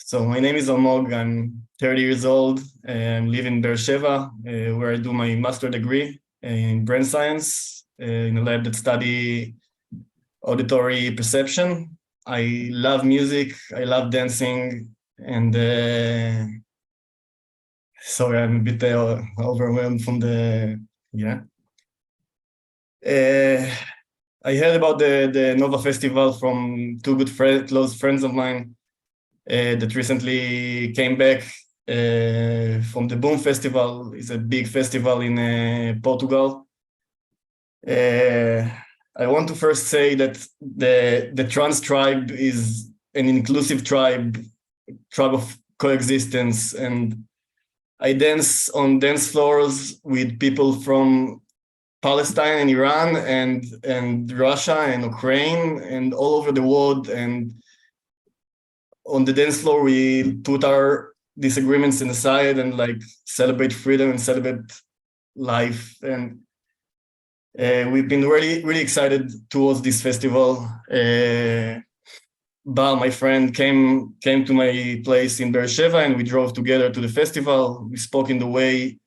So my name is Almog. I'm 30 years old. I live in Beersheba, where I do my master degree in brain science in a lab that study auditory perception. I love music. I love dancing, and sorry, I'm a bit overwhelmed from the I heard about the Nova Festival from two close friends of mine that recently came back from the Boom Festival. It's a big festival in Portugal. I want to first say that the trans tribe is an inclusive tribe of coexistence, and I dance on dance floors with people from Palestine and Iran and Russia and Ukraine and all over the world. And on the dance floor, we put our disagreements aside and like celebrate freedom and celebrate life. And we've been really excited towards this festival. Bar, my friend, came to my place in Beersheba, and we drove together to the festival. We spoke in the way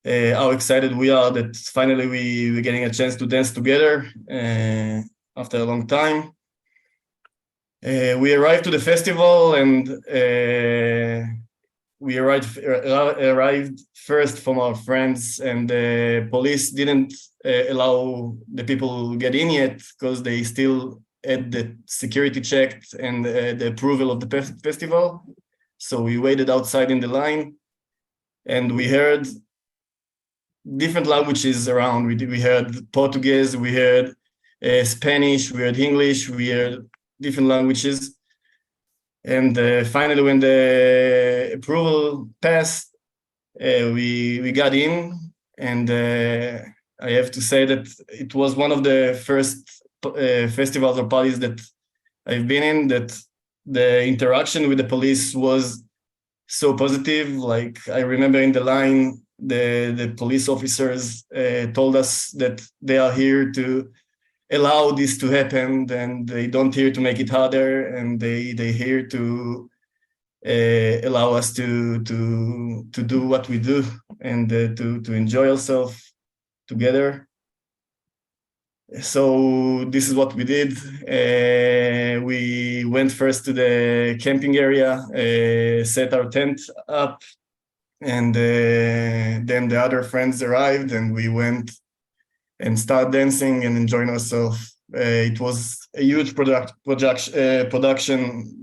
how excited we are that finally we're getting a chance to dance together after a long time. We arrived to the festival, and we arrived first from our friends, and the police didn't allow the people to get in yet because they still had the security checked and the approval of the festival. So we waited outside in the line, and we heard different languages around. We heard Portuguese, we heard Spanish, we heard English, we heard different languages. And finally, when the approval passed, we got in. And I have to say that it was one of the first festivals or parties that I've been in, that the interaction with the police was so positive. Like, I remember in the line, the police officers told us that they are here to allow this to happen, and they don't here to make it harder, and they here to allow us to do what we do and to enjoy ourselves together. So this is what we did. We went first to the camping area, set our tent up, and then the other friends arrived, and we went and started dancing and enjoying ourselves. It was a huge production.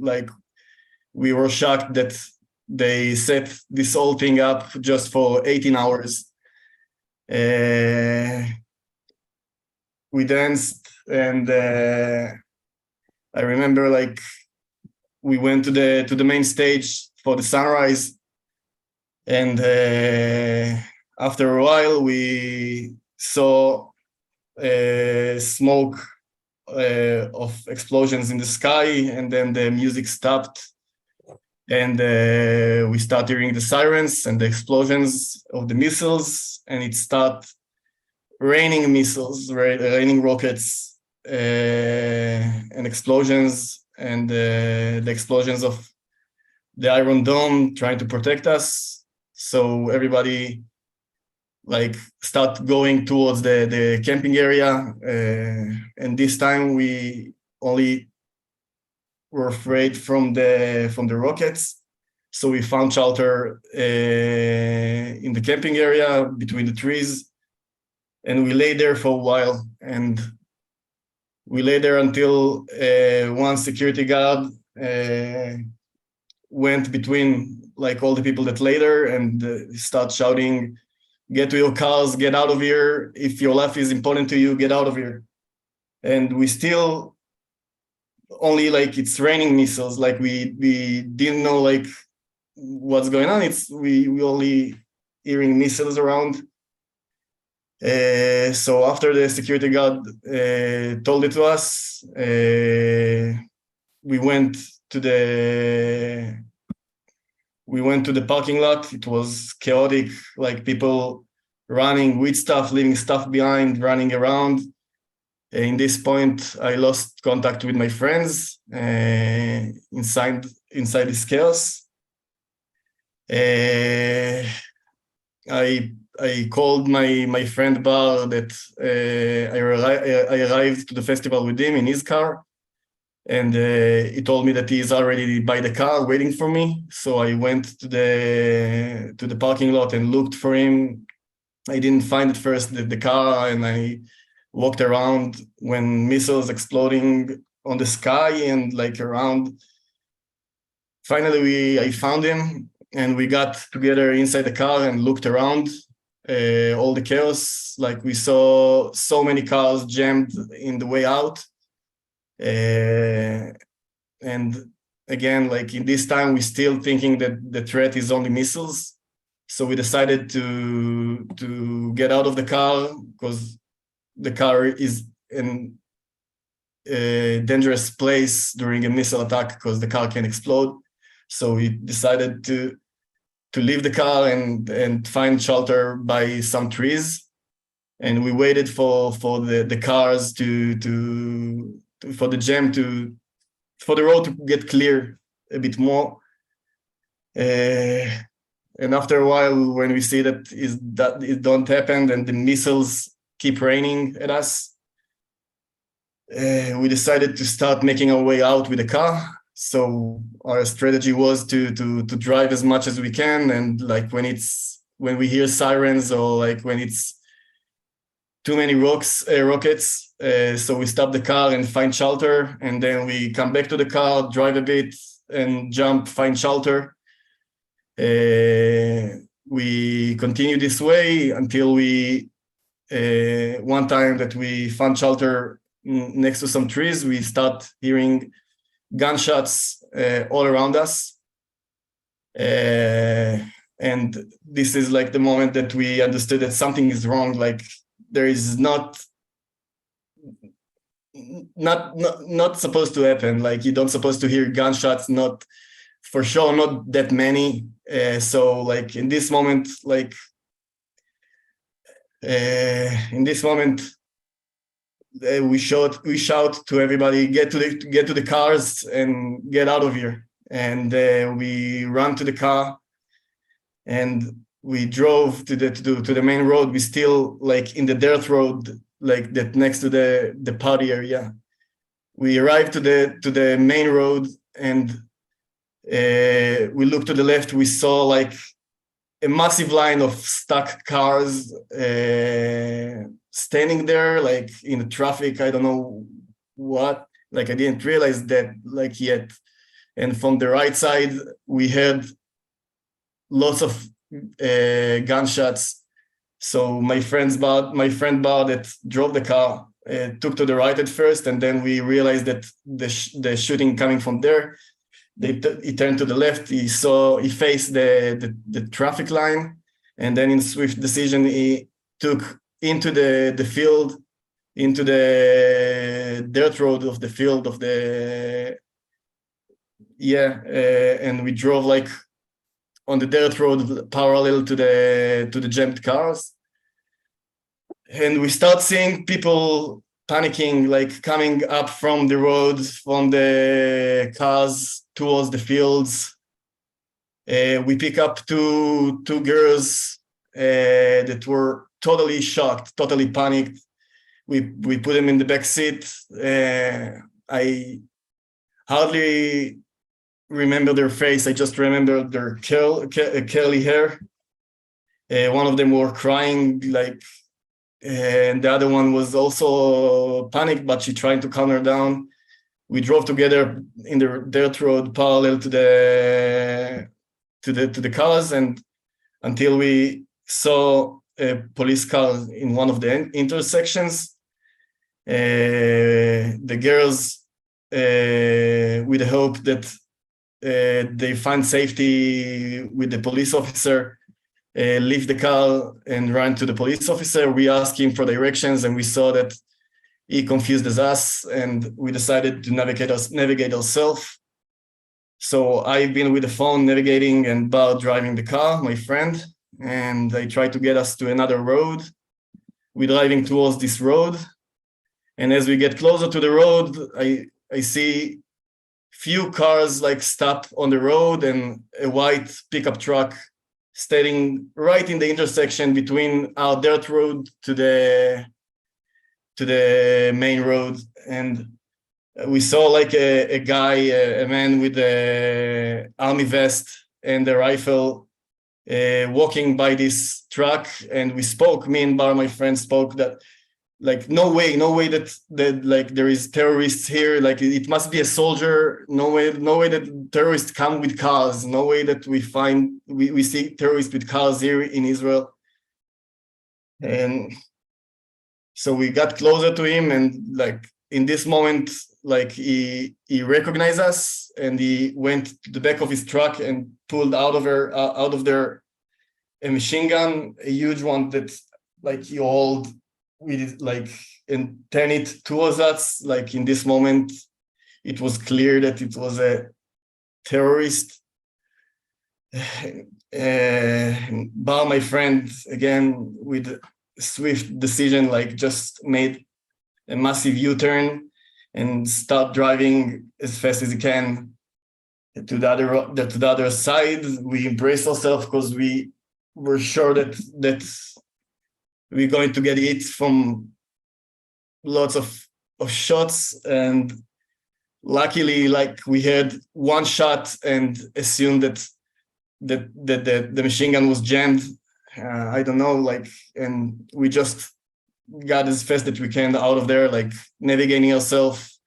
Like, we were shocked that they set this whole thing up just for 18 hours. We danced, and I remember, like, we went to the main stage for the sunrise, and after a while we saw smoke of explosions in the sky, and then the music stopped, and we started hearing the sirens and the explosions of the missiles, and it started raining missiles, raining rockets and explosions, and the explosions of the Iron Dome trying to protect us. So everybody like start going towards the camping area, and this time we only were afraid from the rockets. So we found shelter in the camping area between the trees, and we lay there for a while. And we lay there until one security guard went between like all the people that lay there and start shouting, "Get to your cars, get out of here. If your life is important to you, get out of here." And we still only, like, it's raining missiles. Like, we didn't know like what's going on. We only hearing missiles around. So after the security guard told it to us, we went to the parking lot. It was chaotic, like people running with stuff, leaving stuff behind, running around. In this point, I lost contact with my friends inside inside this chaos. I called my friend Bar that I arrived to the festival with him in his car, and he told me that he is already by the car waiting for me. So I went to the parking lot and looked for him. I didn't find at first the car, and I walked around when missiles exploding on the sky and like around. Finally, I found him, and we got together inside the car and looked around all the chaos. Like we saw so many cars jammed in the way out. And again, like in this time, we're still thinking that the threat is only missiles. So we decided to get out of the car because the car is in a dangerous place during a missile attack because the car can explode. So we decided to leave the car and find shelter by some trees. And we waited for the cars for the jam for the road to get clear a bit more. And after a while, when we see that it don't happen and the missiles keep raining at us, we decided to start making our way out with the car. So our strategy was to drive as much as we can, and like when we hear sirens or like when it's too many rockets, so we stop the car and find shelter, and then we come back to the car, drive a bit, and jump, find shelter. We continue this way until one time that we found shelter next to some trees, we start hearing gunshots all around us. And this is like the moment that we understood that something is wrong. Like there is not supposed to happen. Like you don't supposed to hear gunshots, not for sure, not that many. So like in this moment, we shout to everybody, get to the cars and get out of here. And we ran to the car and we drove to the main road. We still like in the dirt road, like that next to the party area. We arrived to the main road and we looked to the left. We saw like a massive line of stuck cars standing there, like in the traffic. I don't know what. Like I didn't realize that like yet. And from the right side, we heard lots of gunshots. So my friend Bar that drove the car took to the right at first, and then we realized that the shooting coming from there. He turned to the left. He faced the traffic line, and then in swift decision he took into the field, into the dirt road of the field of the and we drove like on the dirt road parallel to the jammed cars, and we start seeing people panicking, like coming up from the road, from the cars towards the fields. We pick up two girls that were totally shocked, totally panicked. We put them in the back seat. I hardly remember their face. I just remember their curly hair. One of them were crying, like, and the other one was also panicked, but she tried to calm her down. We drove together in the dirt road parallel to the cars, and until we saw a police car in one of the intersections. The girls, with the hope that they find safety with the police officer, leave the car and run to the police officer. We asked him for directions, and we saw that he confused us, and we decided to navigate ourselves. So I've been with the phone navigating and Bar driving the car, my friend, and I tried to get us to another road. We're driving towards this road, and as we get closer to the road, I see few cars like stopped on the road, and a white pickup truck standing right in the intersection between our dirt road to the main road. And we saw like a guy, a man with a army vest and a rifle, walking by this truck. And we spoke, me and Bar, my friend, spoke that like no way that like there is terrorists here, like it must be a soldier. No way that terrorists come with cars. No way that we see terrorists with cars here in Israel. And so we got closer to him, and like in this moment, like he recognized us, and he went to the back of his truck and pulled out of there a machine gun, a huge one that like he hold with like, and turn it towards us. Like in this moment, it was clear that it was a terrorist. Bar, my friend, again with swift decision, like just made a massive U-turn and start driving as fast as he can to the other side. We embraced ourselves because we were sure that we're going to get hit from lots of shots. And luckily, like we had one shot and assumed that the machine gun was jammed. I don't know, like, and we just got as fast as we can out of there, like navigating ourselves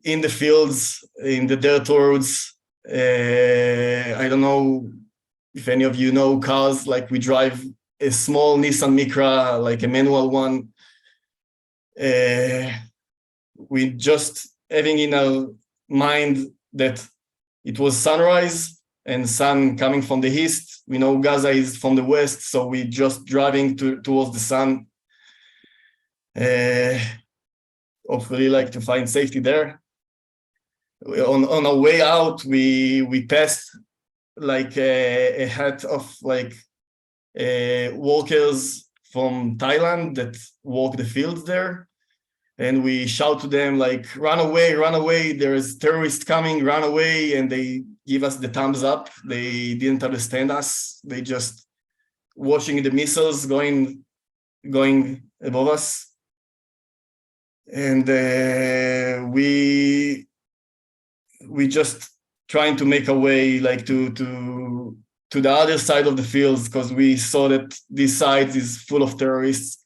in the fields, in the dirt roads. I don't know if any of you know cars, like we drive a small Nissan Micra, like a manual one. We just having in our mind that it was sunrise and sun coming from the east. We know Gaza is from the west, so we just driving towards the sun. Hopefully, like to find safety there. On our way out, we passed like a hut of like workers from Thailand that walk the fields there, and we shout to them like, run away, there is terrorists coming, run away. And they give us the thumbs up. They didn't understand us. They just watching the missiles going above us. And we just trying to make a way like to the other side of the fields, because we saw that this side is full of terrorists.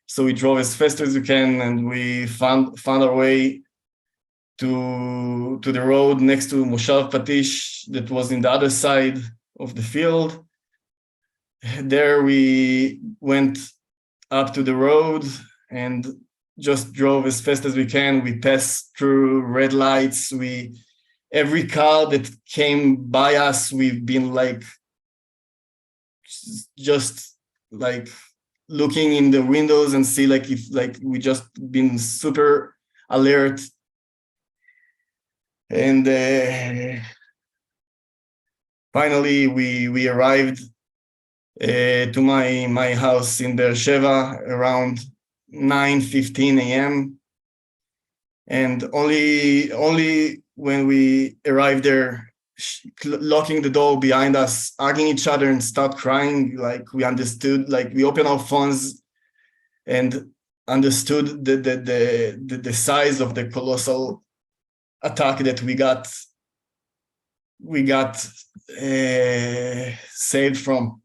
So we drove as fast as we can, and we found our way to the road next to Moshav Patish that was in the other side of the field. There we went up to the road and just drove as fast as we can. We passed through red lights. Every car that came by us, we've been like just like looking in the windows and see like if like we just been super alert. And finally we arrived to my house in Be'er Sheva around 9:15 a.m. And only when we arrived there, locking the door behind us, hugging each other and start crying, like we understood, like we opened our phones and understood the size of the colossal attack that we got saved from.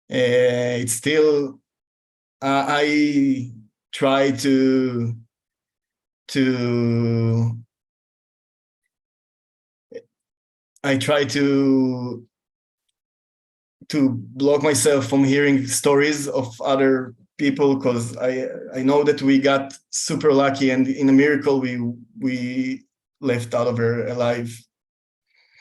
It's still I try to block myself from hearing stories of other people, because I know that we got super lucky, and in a miracle we left out of here alive.